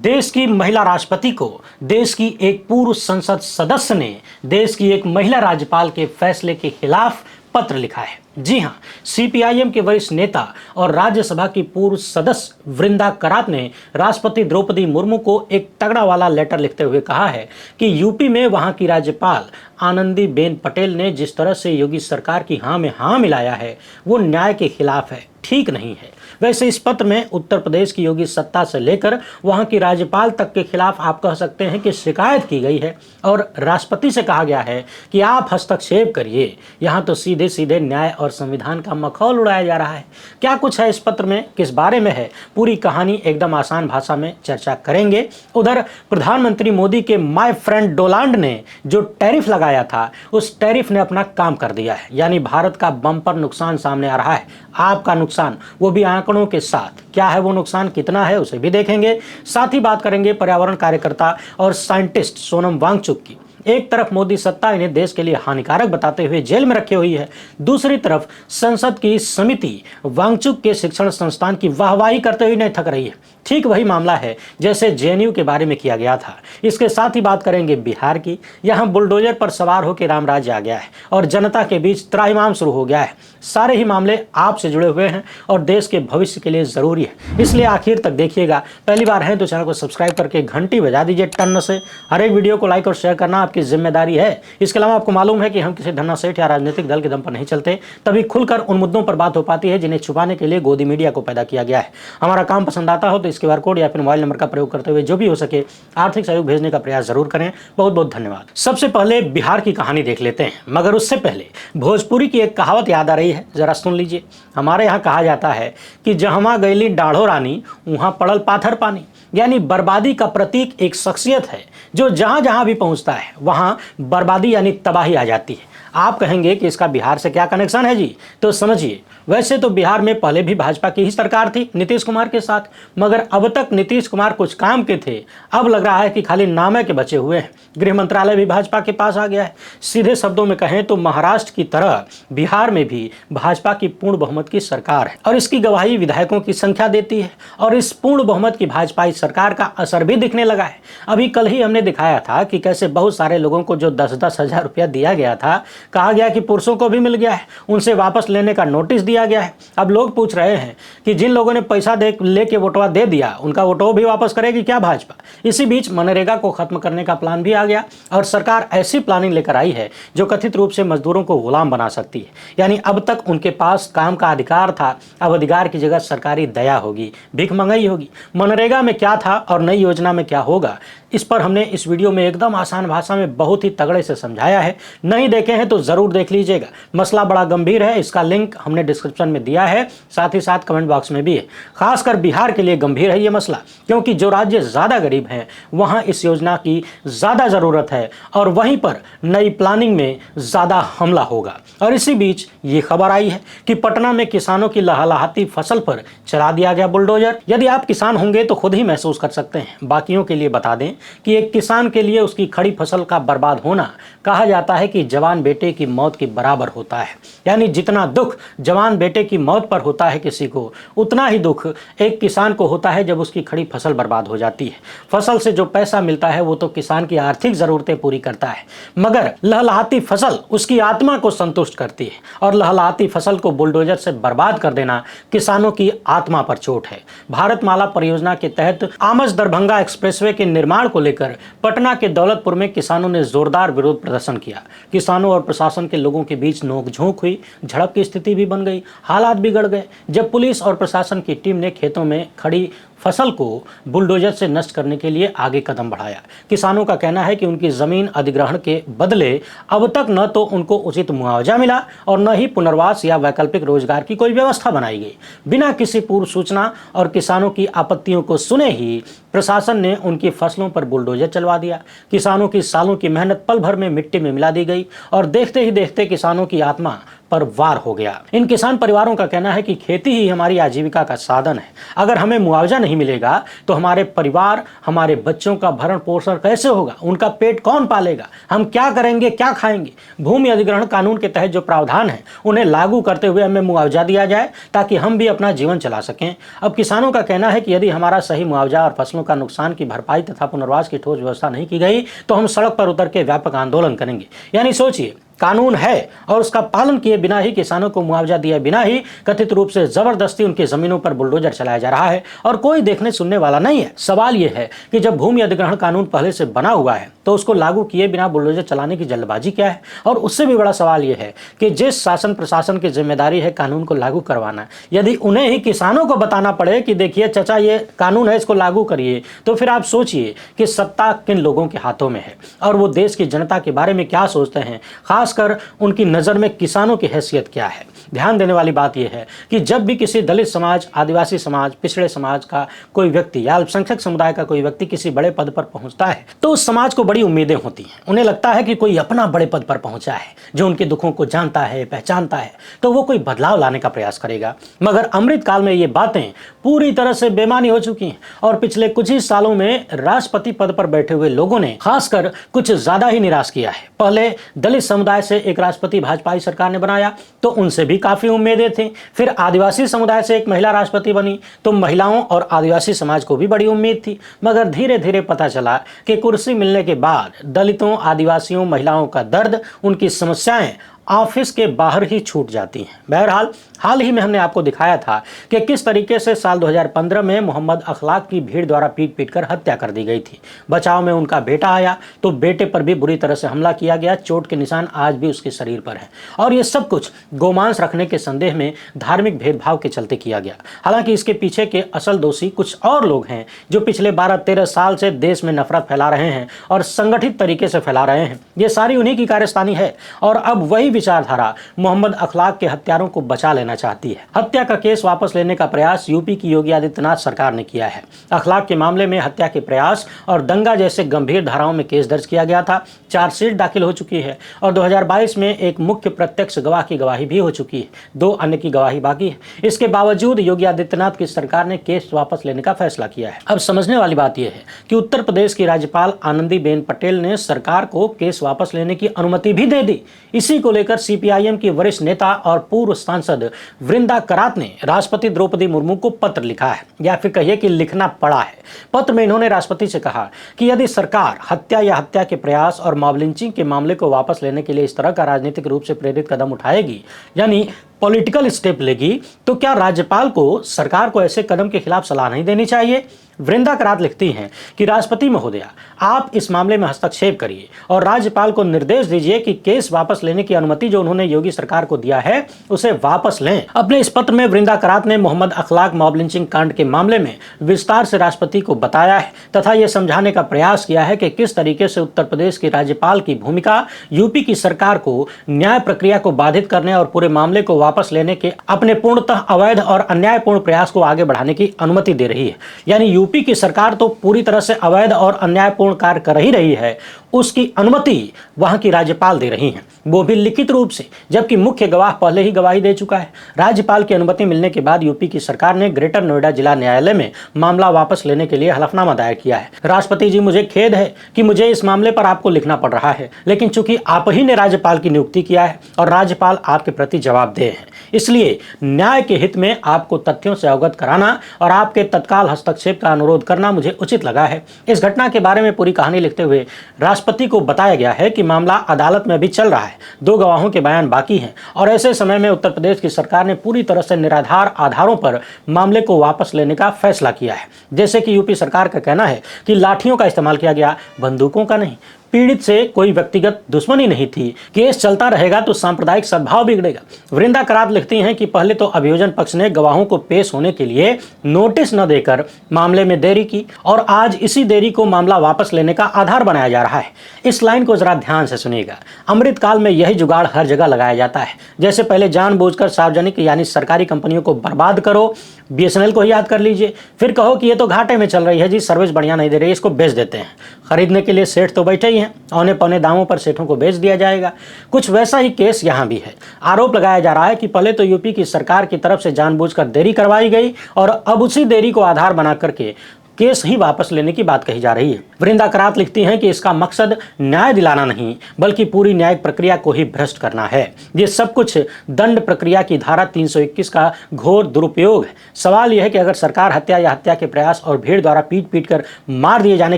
देश की महिला राष्ट्रपति को देश की एक पूर्व संसद सदस्य ने देश की एक महिला राज्यपाल के फैसले के खिलाफ पत्र लिखा है। जी हां, सीपीआईएम के वरिष्ठ नेता और राज्यसभा की पूर्व सदस्य वृंदा करात ने राष्ट्रपति द्रौपदी मुर्मू को एक तगड़ा वाला लेटर लिखते हुए कहा है कि यूपी में वहां की राज्यपाल आनंदीबेन पटेल ने जिस तरह से योगी सरकार की हाँ में हाँ मिलाया है वो न्याय के खिलाफ है, ठीक नहीं है। वैसे इस पत्र में उत्तर प्रदेश की योगी सत्ता से लेकर वहां की राज्यपाल तक के खिलाफ आप कह सकते हैं कि शिकायत की गई है और राष्ट्रपति से कहा गया है कि आप हस्तक्षेप करिए। यहां तो सीधे सीधे न्याय और संविधान का मखौल उड़ाया जा रहा है। क्या कुछ है इस पत्र में, किस बारे में है, पूरी कहानी एकदम आसान भाषा में चर्चा करेंगे। उधर प्रधानमंत्री मोदी के माय फ्रेंड डोनाल्ड ने जो टैरिफ लगाया था उस टैरिफ ने अपना काम कर दिया है, यानी भारत का बम्पर नुकसान सामने आ रहा है। आपका नुकसान, वो भी आंकड़ों के साथ। क्या है वो नुकसान, कितना है, उसे भी देखेंगे। साथ ही बात करेंगे पर्यावरण कार्यकर्ता और साइंटिस्ट सोनम वांगचुक की। एक तरफ मोदी सत्ता इन्हें देश के लिए हानिकारक बताते हुए जेल में रखी हुई है, दूसरी तरफ संसद की समिति वांगचुक के शिक्षण संस्थान की वाहवाही करते हुए नहीं थक रही है। ठीक वही मामला है जैसे जेएनयू के बारे में किया गया था। इसके साथ ही बात करेंगे बिहार की। यहाँ बुलडोजर पर सवार होकर रामराज्य आ गया है और जनता के बीच त्राहिमाम शुरू हो गया है। सारे ही मामले आपसे जुड़े हुए हैं और देश के भविष्य के लिए जरूरी है, इसलिए आखिर तक देखिएगा। पहली बार है तो चैनल को सब्सक्राइब करके घंटी बजा दीजिए टन से। हर एक वीडियो को लाइक और शेयर करना आपकी जिम्मेदारी है। इसके अलावा आपको मालूम है कि हम किसी धन्ना सेठ या राजनीतिक दल के दम पर नहीं चलते, तभी खुलकर उन मुद्दों पर बात हो पाती है जिन्हें छुपाने के लिए गोदी मीडिया को पैदा किया गया है। हमारा काम पसंद आता हो तो इस क्यूआर कोड या फिर मोबाइल नंबर का प्रयोग करते हुए जो भी हो सके आर्थिक सहयोग भेजने का प्रयास जरूर करें। बहुत बहुत धन्यवाद। सबसे पहले बिहार की कहानी देख लेते हैं, मगर उससे पहले भोजपुरी की एक कहावत याद आ रही है, जरा सुन लीजिए। हमारे यहाँ कहा जाता है कि जहाँ गईली डाढ़ो रानी वहाँ पड़ल पाथर पानी, यानी बर्बादी का प्रतीक एक शख्सियत है जो जहां जहां भी पहुंचता है वहां बर्बादी यानी तबाही आ जाती है। आप कहेंगे कि इसका बिहार से क्या कनेक्शन है जी, तो समझिए। वैसे तो बिहार में पहले भी भाजपा की ही सरकार थी नीतीश कुमार के साथ, मगर अब तक नीतीश कुमार कुछ काम के थे, अब लग रहा है कि खाली नामे के बचे हुए हैं। गृह मंत्रालय भी भाजपा के पास आ गया है। सीधे शब्दों में कहें तो महाराष्ट्र की तरह बिहार में भी भाजपा की पूर्ण बहुमत की सरकार है और इसकी गवाही विधायकों की संख्या देती है और इस पूर्ण बहुमत की भाजपाई सरकार का असर भी दिखने लगा है। अभी कल ही हमने दिखाया था कि कैसे बहुत सारे लोगों को जो 10-10 हजार रुपया दिया गया था, कहा गया कि पुरुषों को भी मिल गया है, उनसे वापस लेने का नोटिस दिया गया है। अब लोग पूछ रहे हैं कि जिन लोगों ने पैसा लेके वोटवा दे दिया उनका वोटो भी वापस करेगी क्या भाजपा। इसी बीच मनरेगा को खत्म करने का प्लान भी आ गया और सरकार ऐसी प्लानिंग लेकर आई है जो कथित रूप से मजदूरों को गुलाम बना सकती है। यानी अब तक उनके पास काम का अधिकार था, अब अधिकार की जगह सरकारी दया होगी, भीख मंगाई होगी। मनरेगा में क्या था और नई योजना में क्या होगा, इस पर हमने इस वीडियो में एकदम आसान भाषा में बहुत ही तगड़े से समझाया है। नहीं देखे हैं तो जरूर देख लीजिएगा। मसला बड़ा गंभीर है, इसका लिंक हमने डिस्क्रिप्शन में दिया है, साथ ही साथ कमेंट बॉक्स में भी है। खासकर बिहार के लिए गंभीर है ये मसला, क्योंकि जो राज्य ज्यादा गरीब हैं वहां इस योजना की ज्यादा जरूरत है और वहीं पर नई प्लानिंग में ज्यादा हमला होगा। और इसी बीच ये खबर आई है कि पटना में किसानों की लहलहाती फसल पर चला दिया गया बुलडोजर। यदि आप किसान होंगे तो खुद ही महसूस कर सकते हैं। बाकियों के लिए बता दें कि एक किसान के लिए उसकी खड़ी फसल का बर्बाद होना कहा जाता है कि जवान बेटे की मौत के बराबर होता है। यानी जितना दुख जवान बेटे की मौत पर होता है किसी को, उतना ही दुख एक किसान को होता है जब उसकी खड़ी फसल बर्बाद हो जाती है। फसल से जो पैसा मिलता है वो तो किसान की आर्थिक जरूरतें पूरी करता है, मगर लहलहाती फसल उसकी आत्मा को संतुष्ट करती है और लहलहाती फसल को बुलडोजर से बर्बाद कर देना किसानों की आत्मा पर चोट है। भारतमाला परियोजना के तहत आमच दरभंगा एक्सप्रेसवे के निर्माण को लेकर पटना के दौलतपुर में किसानों ने जोरदार विरोध प्रदर्शन किया। किसानों और प्रशासन के लोगों के बीच नोकझोंक हुई, झड़प की स्थिति भी बन गई, हालात बिगड़ गए जब पुलिस और प्रशासन की टीम ने खेतों में खड़ी फसल को बुलडोजर से नष्ट करने के लिए आगे कदम बढ़ाया। किसानों का कहना है कि उनकी जमीन अधिग्रहण के बदले अब तक न तो उनको उचित मुआवजा मिला और न ही पुनर्वास या वैकल्पिक रोजगार की कोई व्यवस्था बनाई गई। बिना किसी पूर्व सूचना और किसानों की आपत्तियों को सुने ही प्रशासन ने उनकी फसलों पर बुलडोजर चलवा दिया। किसानों की सालों की मेहनत पल भर में मिट्टी में मिला दी गई और देखते ही देखते किसानों की आत्मा पर वार हो गया। इन किसान परिवारों का कहना है कि खेती ही हमारी आजीविका का साधन है। अगर हमें मुआवजा नहीं मिलेगा तो हमारे परिवार, हमारे बच्चों का भरण पोषण कैसे होगा, उनका पेट कौन पालेगा, हम क्या करेंगे, क्या खाएंगे। भूमि अधिग्रहण कानून के तहत जो प्रावधान है उन्हें लागू करते हुए हमें मुआवजा दिया जाए ताकि हम भी अपना जीवन चला सकें। अब किसानों का कहना है कि यदि हमारा सही मुआवजा और फसलों का नुकसान की भरपाई तथा पुनर्वास की ठोस व्यवस्था नहीं की गई तो हम सड़क पर उतर के व्यापक आंदोलन करेंगे। यानी सोचिए, कानून है और उसका पालन किए बिना ही, किसानों को मुआवजा दिए बिना ही कथित रूप से जबरदस्ती उनकी जमीनों पर बुलडोजर चलाया जा रहा है और कोई देखने सुनने वाला नहीं है। सवाल यह है कि जब भूमि अधिग्रहण कानून पहले से बना हुआ है तो उसको लागू किए बिना बुलडोजर चलाने की जल्दबाजी क्या है। और उससे भी बड़ा सवाल यह है कि जिस शासन प्रशासन की जिम्मेदारी है कानून को लागू करवाना, यदि उन्हें ही किसानों को बताना पड़े कि देखिए चाचा ये कानून है, इसको लागू करिए, तो फिर आप सोचिए कि सत्ता किन लोगों के हाथों में है और वो देश की जनता के बारे में क्या सोचते हैं, खासकर उनकी नज़र में किसानों की हैसियत क्या है। ध्यान देने वाली बात यह है कि जब भी किसी दलित समाज, आदिवासी समाज, पिछड़े समाज का कोई व्यक्ति या अल्पसंख्यक समुदाय का कोई व्यक्ति किसी बड़े पद पर पहुंचता है तो उस समाज को बड़ी उम्मीदें होती हैं। उन्हें लगता है कि कोई अपना बड़े पद पर पहुंचा है जो उनके दुखों को जानता है, पहचानता है, तो वो कोई बदलाव लाने का प्रयास करेगा। मगर अमृत काल में ये बातें पूरी तरह से बेमानी हो चुकी हैं और पिछले कुछ ही सालों में राष्ट्रपति पद पर बैठे हुए लोगों ने खासकर कुछ ज्यादा ही निराश किया है। पहले दलित समुदाय से एक राष्ट्रपति भाजपा सरकार ने बनाया तो उनसे भी काफी उम्मीदें थी। फिर आदिवासी समुदाय से एक महिला राष्ट्रपति बनी तो महिलाओं और आदिवासी समाज को भी बड़ी उम्मीद थी। मगर धीरे धीरे पता चला कि कुर्सी मिलने के बाद दलितों, आदिवासियों, महिलाओं का दर्द, उनकी समस्याएं ऑफिस के बाहर ही छूट जाती हैं। बहरहाल हाल ही में हमने आपको दिखाया था कि किस तरीके से साल 2015 में मोहम्मद अखलाक की भीड़ द्वारा पीट पीट कर हत्या कर दी गई थी। बचाव में उनका बेटा आया तो बेटे पर भी बुरी तरह से हमला किया गया, चोट के निशान आज भी उसके शरीर पर हैं और ये सब कुछ गोमांस रखने के संदेह में धार्मिक भेदभाव के चलते किया गया। हालांकि इसके पीछे के असल दोषी कुछ और लोग हैं जो पिछले 12-13 साल से देश में नफरत फैला रहे हैं और संगठित तरीके से फैला रहे हैं। ये सारी उन्हीं की कार्यस्तानी है और अब वही विचारधारा मोहम्मद अखलाक के हत्यारों को बचा लेना चाहती है। हत्या का केस वापस लेने का प्रयास यूपी की योगी आदित्यनाथ सरकार ने किया है। अखलाक के मामले में हत्या के प्रयास और दंगा जैसे गंभीर धाराओं में केस दर्ज किया गया था। चार्जशीट दाखिल हो चुकी है और 2022 में एक मुख्य प्रत्यक्ष गवाह की गवाही भी हो चुकी है। 2 अन्य की गवाही बाकी है। इसके बावजूद योगी आदित्यनाथ की सरकार ने केस वापस लेने का फैसला किया है। अब समझने वाली बात यह है कि उत्तर प्रदेश की राज्यपाल आनंदीबेन पटेल ने सरकार को केस वापस लेने की अनुमति भी दे दी। इसी को लेकर सीपीआईएम की वरिष्ठ नेता और पूर्व सांसद वृंदा करात ने राष्ट्रपति द्रौपदी मुर्मू को पत्र लिखा है, या फिर कहिए कि लिखना पड़ा है। पत्र में इन्होंने राष्ट्रपति से कहा कि यदि सरकार हत्या या हत्या के प्रयास और मॉब लिंचिंग के मामले को वापस लेने के लिए इस तरह का राजनीतिक रूप से प्रेरित कदम उठाएगी, यानी पॉलिटिकल स्टेप लेगी, तो क्या राज्यपाल को सरकार को ऐसे कदम के खिलाफ सलाह नहीं देनी चाहिए। वृंदा करात लिखती हैं कि राष्ट्रपति महोदया, आप इस मामले में हस्तक्षेप करिए और राज्यपाल को निर्देश दीजिए कि केस वापस लेने की अनुमति जो उन्होंने योगी सरकार को दिया है उसे वापस लें। अपने इस पत्र में वृंदा करात ने मोहम्मद अखलाक मॉब लिंचिंग कांड के मामले में विस्तार से राष्ट्रपति को बताया है तथा यह समझाने का प्रयास किया है कि किस तरीके से उत्तर प्रदेश की राज्यपाल की भूमिका यूपी की सरकार को न्याय प्रक्रिया को बाधित करने और पूरे मामले को वापस लेने के अपने पूर्णतः अवैध और अन्यायपूर्ण प्रयास को आगे बढ़ाने की अनुमति दे रही है। यानी यूपी की सरकार तो पूरी तरह से अवैध और अन्यायपूर्ण कार्य कर ही रही है, उसकी अनुमति वहां की राज्यपाल दे रही हैं, वो भी लिखित रूप से, जबकि मुख्य गवाह पहले ही गवाही दे चुका है। राज्यपाल की अनुमति मिलने के बाद यूपी की सरकार ने ग्रेटर नोएडा जिला न्यायालय में मामला वापस लेने के लिए हलफनामा दायर किया है। राष्ट्रपति जी, मुझे खेद है कि मुझे इस मामले पर आपको लिखना पड़ रहा है, लेकिन चूंकि आप ही ने राज्यपाल की नियुक्ति किया है और राज्यपाल आपके प्रति जवाबदेह है, इसलिए न्याय के हित में आपको तथ्यों से अवगत कराना और आपके तत्काल हस्तक्षेप का अनुरोध करना मुझे उचित लगा है। इस घटना के बारे में पूरी कहानी लिखते हुए राष्ट्रपति को बताया गया है कि मामला अदालत में भी चल रहा है, 2 गवाहों के बयान बाकी हैं और ऐसे समय में उत्तर प्रदेश की सरकार ने पूरी तरह से निराधार आधारों पर मामले को वापस लेने का फैसला किया है। जैसे कि यूपी सरकार का कहना है कि लाठियों का इस्तेमाल किया गया, बंदूकों का नहीं। पीड़ित से कोई व्यक्तिगत दुश्मनी नहीं थी। केस चलता रहेगा तो सांप्रदायिक सद्भाव बिगड़ेगा। वृंदा करात लिखती हैं कि पहले तो अभियोजन पक्ष ने गवाहों को पेश होने के लिए नोटिस न देकर मामले में देरी की और आज इसी देरी को मामला वापस लेने का आधार बनाया जा रहा है। इस लाइन को जरा ध्यान से सुनिएगा। अमृतकाल में यही जुगाड़ हर जगह लगाया जाता है। जैसे पहले जानबूझकर सार्वजनिक यानी सरकारी कंपनियों को बर्बाद करो, BSNL को ही याद कर लीजिए। फिर कहो कि ये तो घाटे में चल रही है जी, सर्विस बढ़िया नहीं दे रही है, इसको बेच देते हैं। खरीदने के लिए सेठ तो बैठे ही हैं, औने पौने दामों पर सेठों को बेच दिया जाएगा। कुछ वैसा ही केस यहाँ भी है। आरोप लगाया जा रहा है कि पहले तो यूपी की सरकार की तरफ से जानबूझकर देरी करवाई गई और अब उसी देरी को आधार बना करके केस ही वापस लेने की बात कही जा रही है। वृंदा करात लिखती हैं कि इसका मकसद न्याय दिलाना नहीं बल्कि पूरी न्यायिक प्रक्रिया को ही भ्रष्ट करना है। ये सब कुछ दंड प्रक्रिया की धारा 321 का घोर दुरुपयोग है। सवाल यह है कि अगर सरकार हत्या या हत्या के प्रयास और भीड़ द्वारा पीट पीट कर मार दिए जाने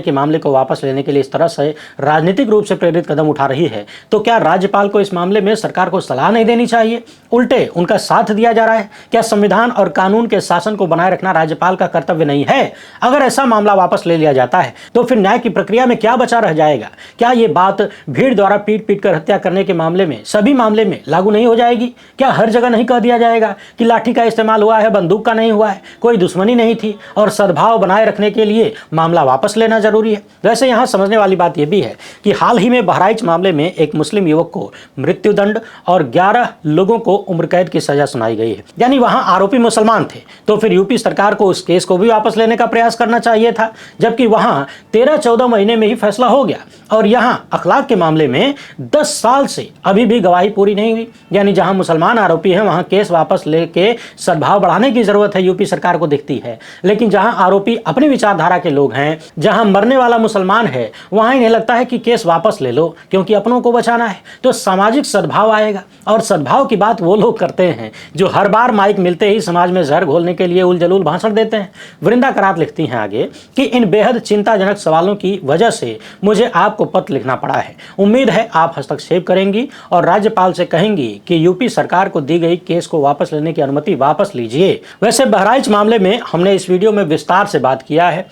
के मामले को वापस लेने के लिए इस तरह से राजनीतिक रूप से प्रेरित कदम उठा रही है, तो क्या राज्यपाल को इस मामले में सरकार को सलाह नहीं देनी चाहिए? उल्टे उनका साथ दिया जा रहा है। क्या संविधान और कानून के शासन को बनाए रखना राज्यपाल का कर्तव्य नहीं है? अगर ऐसा मामला वापस ले लिया जाता है तो फिर न्याय की प्रक्रिया में क्या बचा रह जाएगा? क्या ये बात भीड़ द्वारा पीट पीट कर हत्या करने के मामले में सभी मामले में लागू नहीं हो जाएगी? क्या हर जगह नहीं कह दिया जाएगा कि लाठी का इस्तेमाल हुआ है, बंदूक का नहीं हुआ है, कोई दुश्मनी नहीं थी और सद्भाव बनाए रखने के लिए मामला वापस लेना जरूरी है? वैसे यहां समझने वाली बात यह भी है कि हाल ही में बहराइच मामले में एक मुस्लिम युवक को मृत्युदंड और 11 लोगों को उम्र कैद की सजा सुनाई गई है। यानी वहां आरोपी मुसलमान थे, तो फिर यूपी सरकार को उस केस को भी वापस लेने का प्रयास करना चाहिए था, जबकि वहां 13-14 महीने में ही फैसला हो गया और यहां अखलाक के मामले में 10 साल से अभी भी गवाही पूरी नहीं हुई। यानी जहां मुसलमान आरोपी हैं वहां केस वापस लेके सद्भाव बढ़ाने की जरूरत है, यूपी सरकार को दिखती है। लेकिन जहां आरोपी अपनी विचारधारा के लोग हैं, जहां मरने वाला मुसलमान है, वहां इन्हें लगता है कि केस वापस ले लो क्योंकि अपनों को बचाना है, तो सामाजिक सद्भाव आएगा। और सद्भाव की बात वो लोग करते हैं जो हर बार माइक मिलते ही समाज में जहर घोलने के लिए उलझुल भाषण देते हैं। वृंदा करात लिखती हैं आगे कि इन बेहद चिंताजनक सवालों की वजह से मुझे आपको पत्र लिखना पड़ा है। उम्मीद है आप हस्तक्षेप करेंगी और राज्यपाल से कहेंगी कि यूपी सरकार को दी गई केस को वापस लेने की अनुमति वापस लीजिए। वैसे बहराइच मामले में हमने इस वीडियो में विस्तार से बात किया है।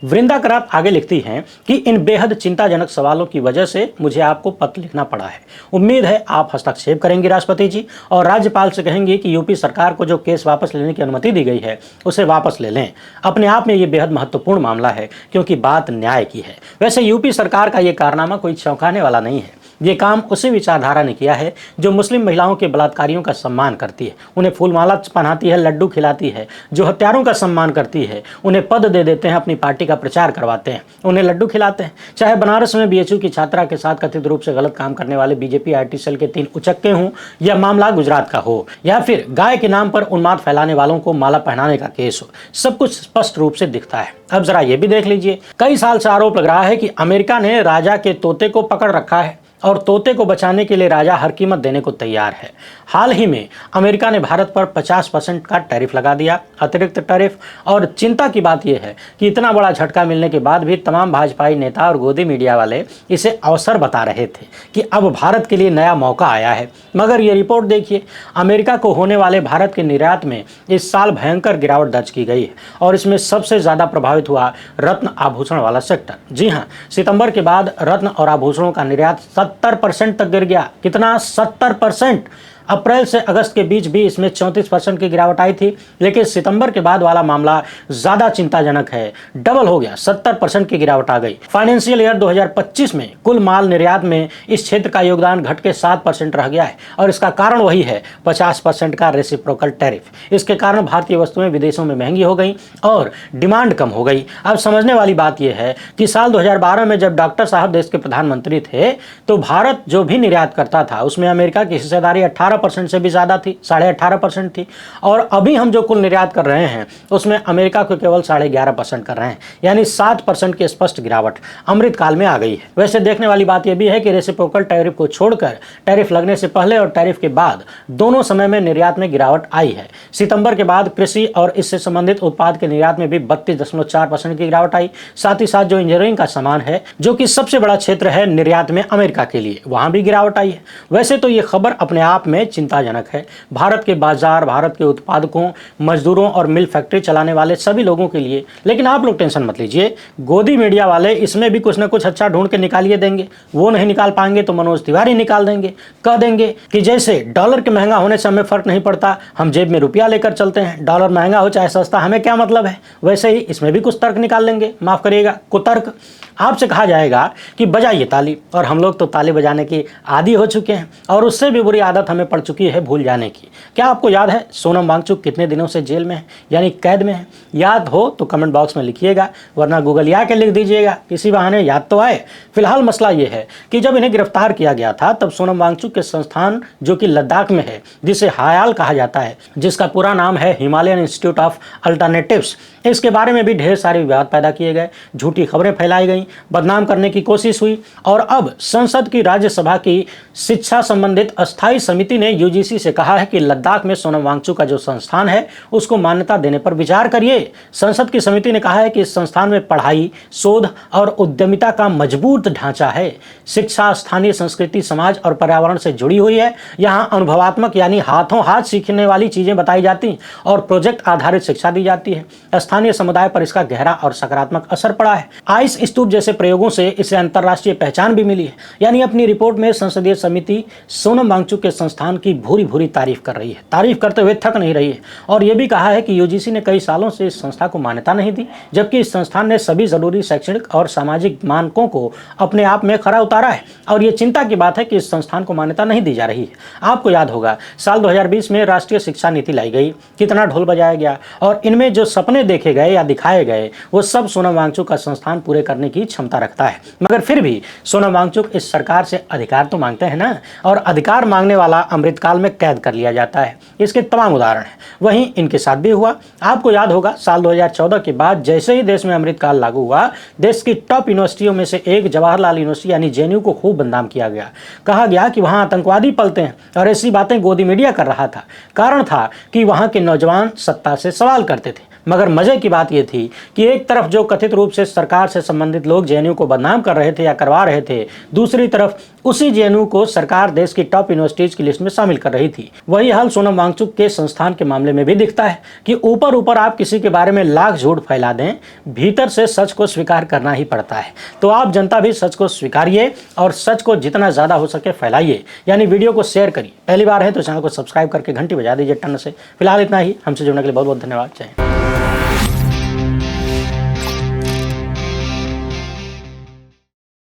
वृंदा करात आगे लिखती हैं कि इन बेहद चिंताजनक सवालों की वजह से मुझे आपको पत्र लिखना पड़ा है। उम्मीद है आप हस्तक्षेप करेंगी राष्ट्रपति जी और राज्यपाल से कहेंगे कि यूपी सरकार को जो केस वापस लेने की अनुमति दी गई है उसे वापस ले लें। अपने आप में ये बेहद महत्वपूर्ण मामला है क्योंकि बात न्याय की है। वैसे यूपी सरकार का ये कारनामा कोई चौंकाने वाला नहीं है। ये काम उसी विचारधारा ने किया है जो मुस्लिम महिलाओं के बलात्कारियों का सम्मान करती है, उन्हें फूलमाला पहनाती है, लड्डू खिलाती है, जो हत्यारों का सम्मान करती है, उन्हें पद दे देते हैं, अपनी पार्टी का प्रचार करवाते हैं, उन्हें लड्डू खिलाते हैं। चाहे बनारस में BHU की छात्रा के साथ कथित रूप से गलत काम करने वाले BJP IT सेल के 3 उचक्के हों या मामला गुजरात का हो या फिर गाय के नाम पर उन्माद फैलाने वालों को माला पहनाने का केस हो, सब कुछ स्पष्ट रूप से दिखता है। अब जरा ये भी देख लीजिए, कई साल से आरोप लग रहा है कि अमेरिका ने राजा के तोते को पकड़ रखा है और तोते को बचाने के लिए राजा हर कीमत देने को तैयार है। हाल ही में अमेरिका ने भारत पर 50% का टैरिफ लगा दिया, अतिरिक्त टैरिफ। और चिंता की बात यह है कि इतना बड़ा झटका मिलने के बाद भी तमाम भाजपाई नेता और गोदी मीडिया वाले इसे अवसर बता रहे थे कि अब भारत के लिए नया मौका आया है। मगर ये रिपोर्ट देखिए, अमेरिका को होने वाले भारत के निर्यात में इस साल भयंकर गिरावट दर्ज की गई है और इसमें सबसे ज़्यादा प्रभावित हुआ रत्न आभूषण वाला सेक्टर। जी हाँ, सितंबर के बाद रत्न और आभूषणों का निर्यात 70% तक गिर गया। कितना? 70%। अप्रैल से अगस्त के बीच भी इसमें 34% की गिरावट आई थी, लेकिन सितंबर के बाद वाला मामला ज़्यादा चिंताजनक है, डबल हो गया, 70% की गिरावट आ गई। फाइनेंशियल ईयर 2025 में कुल माल निर्यात में इस क्षेत्र का योगदान घट के 7% रह गया है और इसका कारण वही है 50% का रेसिप्रोकल टैरिफ। इसके कारण भारतीय वस्तुएं विदेशों में महंगी हो गई और डिमांड कम हो गई। अब समझने वाली बात यह है कि साल 2012 में जब डॉक्टर साहब देश के प्रधानमंत्री थे तो भारत जो भी निर्यात करता था उसमें अमेरिका की हिस्सेदारी 18% से भी ज़्यादा थी, 18.5% थी। और अभी हम जो कुल निर्यात कर रहे हैं उसमें अमेरिका को केवल 11.5% कर रहे हैं, यानी 7% की स्पष्ट गिरावट अमृतकाल में आ गई है। वैसे देखने वाली बात यह भी है कि रेसिप्रोकल टैरिफ को छोड़कर टैरिफ लगने से पहले और टैरिफ के बाद दोनों समय में निर्यात में गिरावट आई है। सितंबर के बाद कृषि और इससे संबंधित उत्पाद के निर्यात में भी 32.4% की गिरावट आई। साथ ही साथ जो इंजीनियरिंग का सामान है, जो कि सबसे बड़ा क्षेत्र है निर्यात में अमेरिका के लिए, वहां भी गिरावट आई है। वैसे तो ये खबर अपने आप में चिंताजनक है, भारत के बाजार, भारत के उत्पादकों, मजदूरों और मिल फैक्ट्री चलाने वाले सभी लोगों के लिए। लेकिन आप लोग टेंशन मत लीजिए, गोदी मीडिया वाले इसमें भी कुछ ना कुछ अच्छा ढूंढ के निकालिए देंगे। वो नहीं निकाल पाएंगे तो मनोज तिवारी निकाल देंगे, कह देंगे कि जैसे डॉलर के महंगा होने से हमें फर्क नहीं पड़ता, हम जेब में रुपया लेकर चलते हैं, डॉलर महंगा हो चाहे सस्ता हमें क्या मतलब है। वैसे ही इसमें भी कुछ तर्क निकाल लेंगे, माफ करिएगा कुतर्क। आपसे कहा जाएगा कि बजाइए ताली, और हम लोग तो ताली बजाने की आदी हो चुके हैं और उससे भी बुरी आदत हमें पड़ चुकी है भूल जाने की। क्या आपको याद है सोनम वांगचुक कितने दिनों से जेल में है, यानी कैद में है? याद हो तो कमेंट बॉक्स में लिखिएगा, वरना गूगल या के लिख दीजिएगा, इसी बहाने याद तो आए। फिलहाल मसला ये है कि जब इन्हें गिरफ्तार किया गया था तब सोनम वांगचुक के संस्थान जो कि लद्दाख में है, जिसे हायाल कहा जाता है, जिसका पूरा नाम है हिमालयन इंस्टीट्यूट ऑफ अल्टरनेटिव्स, इसके बारे में भी ढेर सारे विवाद पैदा किए गए, झूठी खबरें फैलाई गई, बदनाम करने की कोशिश हुई। और अब संसद की राज्यसभा की शिक्षा संबंधित अस्थायी समिति ने यूजीसी से कहा है कि लद्दाख में सोनम वांगचुक का जो संस्थान है उसको मान्यता देने पर विचार करिए। संसद की समिति ने कहा है कि इस संस्थान में पढ़ाई, शोध और उद्यमिता का मजबूत ढांचा है। शिक्षा स्थानीय संस्कृति, समाज और पर्यावरण से जुड़ी हुई है। यहाँ अनुभवात्मक यानी हाथों हाथ सीखने वाली चीजें बताई जाती और प्रोजेक्ट आधारित शिक्षा दी जाती है। स्थानीय समुदाय पर इसका गहरा और सकारात्मक असर पड़ा है। आइस स्तूप जैसे प्रयोगों से इसे अंतर्राष्ट्रीय पहचान भी मिली है। यानी अपनी रिपोर्ट में संसदीय समिति सोनम वांगचुक के संस्थान की भूरी भूरी तारीफ कर रही है, तारीफ करते हुए थक नहीं रही है। और यह भी कहा है कि यूजीसी ने कई सालों से इस संस्था को मान्यता नहीं दी, जबकि इस संस्थान ने सभी जरूरी शैक्षणिक और सामाजिक मानकों को अपने आप में खरा उतारा है। और ये चिंता की बात है कि इस संस्थान को मान्यता नहीं दी जा रही है। आपको याद होगा साल 2020 में राष्ट्रीय शिक्षा नीति लाई गई, कितना ढोल बजाया गया, और इनमें जो सपने देखे गए या दिखाए गए वो सब सोनम वांगचुक का संस्थान पूरे करने की क्षमता रखता है। मगर फिर भी सोनम वांगचुक इस सरकार से अधिकार तो मांगते हैं ना, और अधिकार मांगने वाला अमृतकाल में कैद कर लिया जाता है। इसके तमाम उदाहरण हैं। वहीं इनके साथ भी हुआ। आपको याद होगा साल 2014 के बाद जैसे ही देश में अमृतकाल लागू हुआ, देश की टॉप यूनिवर्सिटियों में से एक जवाहरलाल यूनिवर्सिटी यानी जेएनयू को खूब बदनाम किया गया। कहा गया कि वहां आतंकवादी पलते हैं, और ऐसी बातें गोदी मीडिया कर रहा था। कारण था कि वहां के नौजवान सत्ता से सवाल करते थे। मगर मजे की बात यह थी कि एक तरफ जो कथित रूप से सरकार से संबंधित लोग जेएनयू को बदनाम कर रहे थे या करवा रहे थे, दूसरी तरफ उसी जेएनयू को सरकार देश की टॉप यूनिवर्सिटीज की लिस्ट में शामिल कर रही थी। वही हाल सोनम वांगचुक के संस्थान के मामले में भी दिखता है कि ऊपर ऊपर आप किसी के बारे में लाख झूठ फैला दें, भीतर से सच को स्वीकार करना ही पड़ता है। तो आप जनता भी सच को स्वीकारिए और सच को जितना ज्यादा हो सके फैलाइए, यानी वीडियो को शेयर करिए। पहली बार है तो चैनल को सब्सक्राइब करके घंटी बजा दीजिए टन से। फिलहाल इतना ही। हमसे जुड़ने के लिए बहुत बहुत धन्यवाद। जय हिंद।